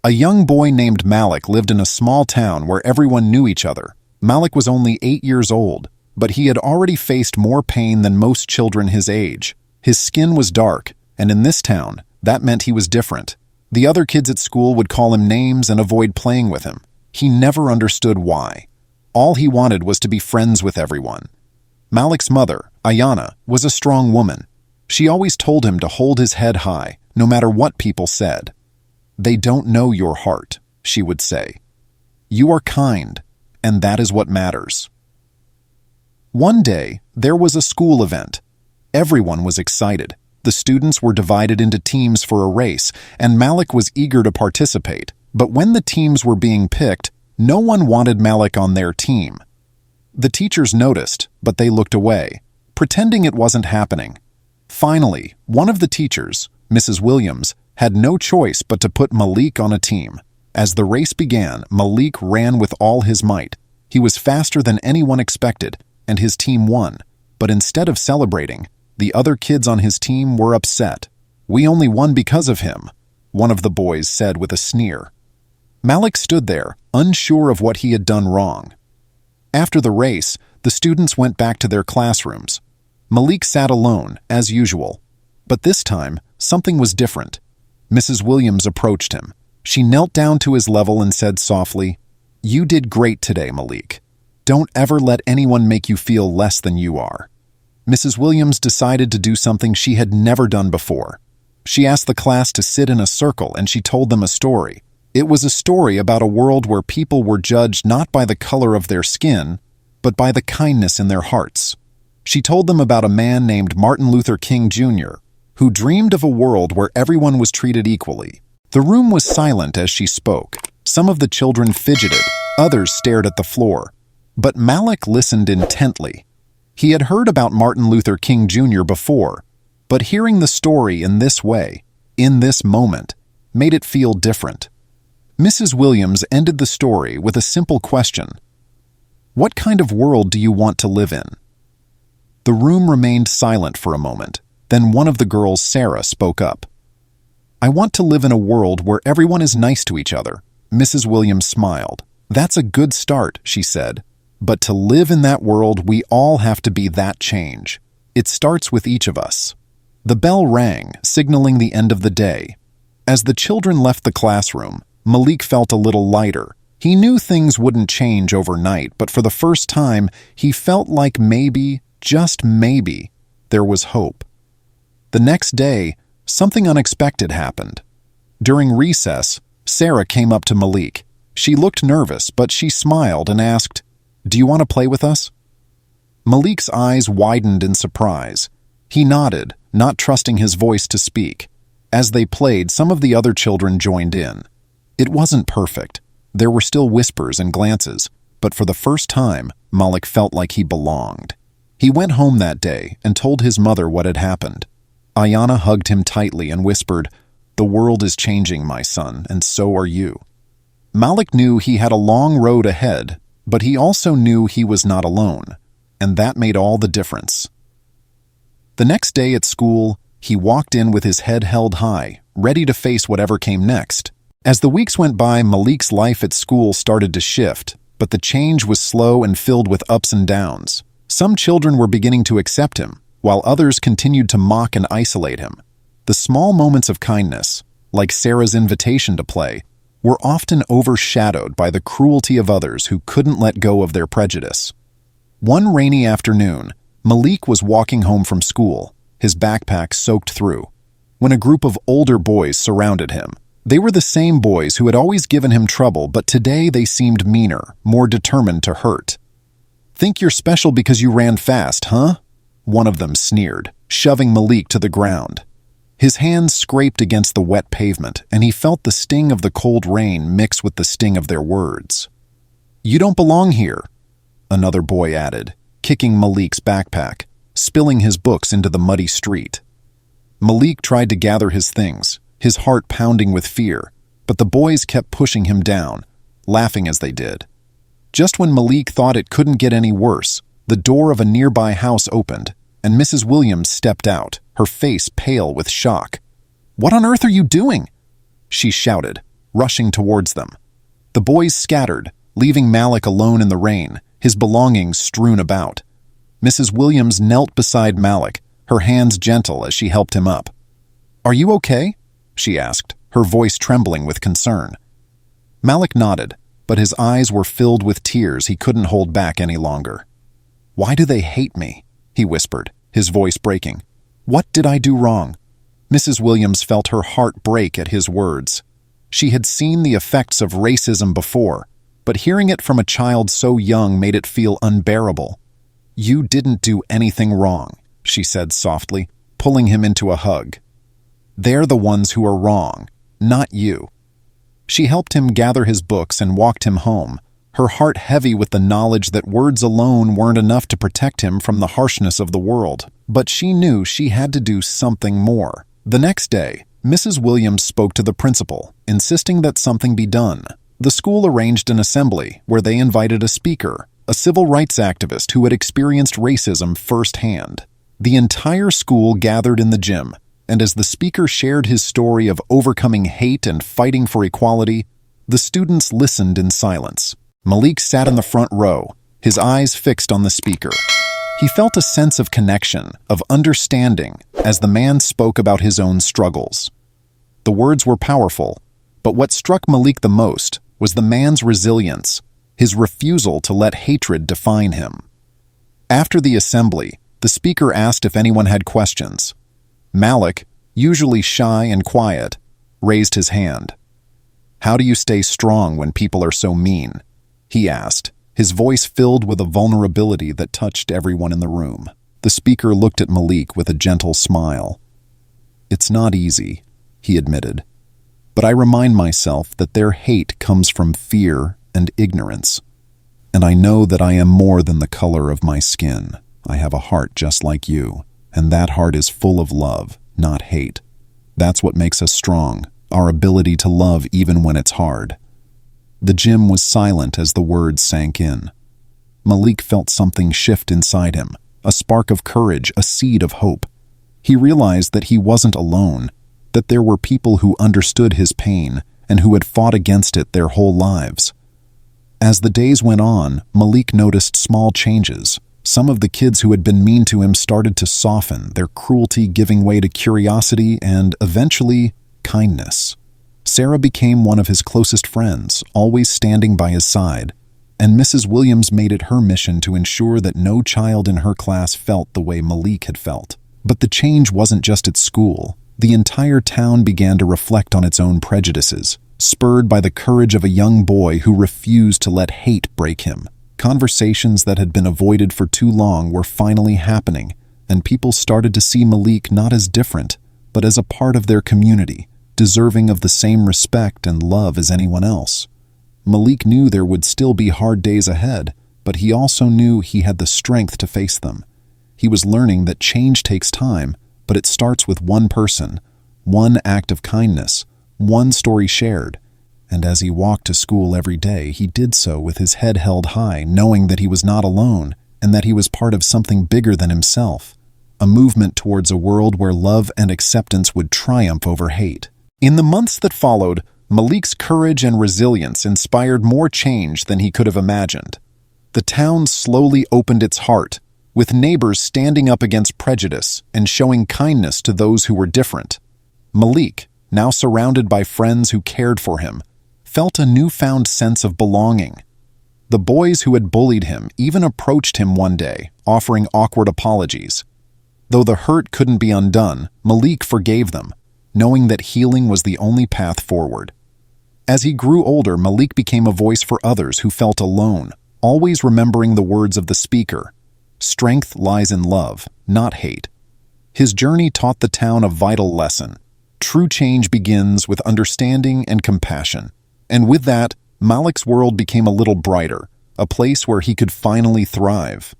A young boy named Malik lived in a small town where everyone knew each other. Malik was only 8 years old, but he had already faced more pain than most children his age. His skin was dark, and in this town, that meant he was different. The other kids at school would call him names and avoid playing with him. He never understood why. All he wanted was to be friends with everyone. Malik's mother, Ayana, was a strong woman. She always told him to hold his head high, no matter what people said. "They don't know your heart," she would say. "You are kind, and that is what matters." One day, there was a school event. Everyone was excited. The students were divided into teams for a race, and Malik was eager to participate. But when the teams were being picked, no one wanted Malik on their team. The teachers noticed, but they looked away, pretending it wasn't happening. Finally, one of the teachers, Mrs. Williams, had no choice but to put Malik on a team. As the race began, Malik ran with all his might. He was faster than anyone expected, and his team won. But instead of celebrating, the other kids on his team were upset. "We only won because of him," one of the boys said with a sneer. Malik stood there, unsure of what he had done wrong. After the race, the students went back to their classrooms. Malik sat alone, as usual. But this time, something was different. Mrs. Williams approached him. She knelt down to his level and said softly, "You did great today, Malik. Don't ever let anyone make you feel less than you are." Mrs. Williams decided to do something she had never done before. She asked the class to sit in a circle and she told them a story. It was a story about a world where people were judged not by the color of their skin, but by the kindness in their hearts. She told them about a man named Martin Luther King Jr., who dreamed of a world where everyone was treated equally. The room was silent as she spoke. Some of the children fidgeted, others stared at the floor. But Malik listened intently. He had heard about Martin Luther King Jr. before, but hearing the story in this way, in this moment, made it feel different. Mrs. Williams ended the story with a simple question. "What kind of world do you want to live in?" The room remained silent for a moment. Then one of the girls, Sarah, spoke up. "I want to live in a world where everyone is nice to each other." Mrs. Williams smiled. "That's a good start," she said. "But to live in that world, we all have to be that change. It starts with each of us." The bell rang, signaling the end of the day. As the children left the classroom, Malik felt a little lighter. He knew things wouldn't change overnight, but for the first time, he felt like maybe, just maybe, there was hope. The next day, something unexpected happened. During recess, Sarah came up to Malik. She looked nervous, but she smiled and asked, "Do you want to play with us?" Malik's eyes widened in surprise. He nodded, not trusting his voice to speak. As they played, some of the other children joined in. It wasn't perfect. There were still whispers and glances, but for the first time, Malik felt like he belonged. He went home that day and told his mother what had happened. Ayana hugged him tightly and whispered, "The world is changing, my son, and so are you." Malik knew he had a long road ahead, but he also knew he was not alone, and that made all the difference. The next day at school, he walked in with his head held high, ready to face whatever came next. As the weeks went by, Malik's life at school started to shift, but the change was slow and filled with ups and downs. Some children were beginning to accept him, while others continued to mock and isolate him. The small moments of kindness, like Sarah's invitation to play, were often overshadowed by the cruelty of others who couldn't let go of their prejudice. One rainy afternoon, Malik was walking home from school, his backpack soaked through, when a group of older boys surrounded him. They were the same boys who had always given him trouble, but today they seemed meaner, more determined to hurt. "Think you're special because you ran fast, huh?" One of them sneered, shoving Malik to the ground. His hands scraped against the wet pavement, and he felt the sting of the cold rain mix with the sting of their words. "You don't belong here," another boy added, kicking Malik's backpack, spilling his books into the muddy street. Malik tried to gather his things, his heart pounding with fear, but the boys kept pushing him down, laughing as they did. Just when Malik thought it couldn't get any worse, the door of a nearby house opened, and Mrs. Williams stepped out, her face pale with shock. "What on earth are you doing?" she shouted, rushing towards them. The boys scattered, leaving Malik alone in the rain, his belongings strewn about. Mrs. Williams knelt beside Malik, her hands gentle as she helped him up. "Are you okay?" she asked, her voice trembling with concern. Malik nodded, but his eyes were filled with tears he couldn't hold back any longer. "Why do they hate me?" he whispered, his voice breaking. "What did I do wrong?" Mrs. Williams felt her heart break at his words. She had seen the effects of racism before, but hearing it from a child so young made it feel unbearable. "You didn't do anything wrong," she said softly, pulling him into a hug. "They're the ones who are wrong, not you." She helped him gather his books and walked him home, her heart heavy with the knowledge that words alone weren't enough to protect him from the harshness of the world. But she knew she had to do something more. The next day, Mrs. Williams spoke to the principal, insisting that something be done. The school arranged an assembly where they invited a speaker, a civil rights activist who had experienced racism firsthand. The entire school gathered in the gym, and as the speaker shared his story of overcoming hate and fighting for equality, the students listened in silence. Malik sat in the front row, his eyes fixed on the speaker. He felt a sense of connection, of understanding, as the man spoke about his own struggles. The words were powerful, but what struck Malik the most was the man's resilience, his refusal to let hatred define him. After the assembly, the speaker asked if anyone had questions. Malik, usually shy and quiet, raised his hand. "How do you stay strong when people are so mean?" he asked, his voice filled with a vulnerability that touched everyone in the room. The speaker looked at Malik with a gentle smile. "It's not easy," he admitted, "but I remind myself that their hate comes from fear and ignorance. And I know that I am more than the color of my skin. I have a heart just like you, and that heart is full of love, not hate. That's what makes us strong, our ability to love even when it's hard." The gym was silent as the words sank in. Malik felt something shift inside him, a spark of courage, a seed of hope. He realized that he wasn't alone, that there were people who understood his pain and who had fought against it their whole lives. As the days went on, Malik noticed small changes. Some of the kids who had been mean to him started to soften, their cruelty giving way to curiosity and, eventually, kindness. Sarah became one of his closest friends, always standing by his side, and Mrs. Williams made it her mission to ensure that no child in her class felt the way Malik had felt. But the change wasn't just at school. The entire town began to reflect on its own prejudices, spurred by the courage of a young boy who refused to let hate break him. Conversations that had been avoided for too long were finally happening, and people started to see Malik not as different, but as a part of their community, deserving of the same respect and love as anyone else. Malik knew there would still be hard days ahead, but he also knew he had the strength to face them. He was learning that change takes time, but it starts with one person, one act of kindness, one story shared. And as he walked to school every day, he did so with his head held high, knowing that he was not alone and that he was part of something bigger than himself, a movement towards a world where love and acceptance would triumph over hate. In the months that followed, Malik's courage and resilience inspired more change than he could have imagined. The town slowly opened its heart, with neighbors standing up against prejudice and showing kindness to those who were different. Malik, now surrounded by friends who cared for him, felt a newfound sense of belonging. The boys who had bullied him even approached him one day, offering awkward apologies. Though the hurt couldn't be undone, Malik forgave them, knowing that healing was the only path forward. As he grew older, Malik became a voice for others who felt alone, always remembering the words of the speaker. Strength lies in love, not hate. His journey taught the town a vital lesson. True change begins with understanding and compassion. And with that, Malik's world became a little brighter, a place where he could finally thrive.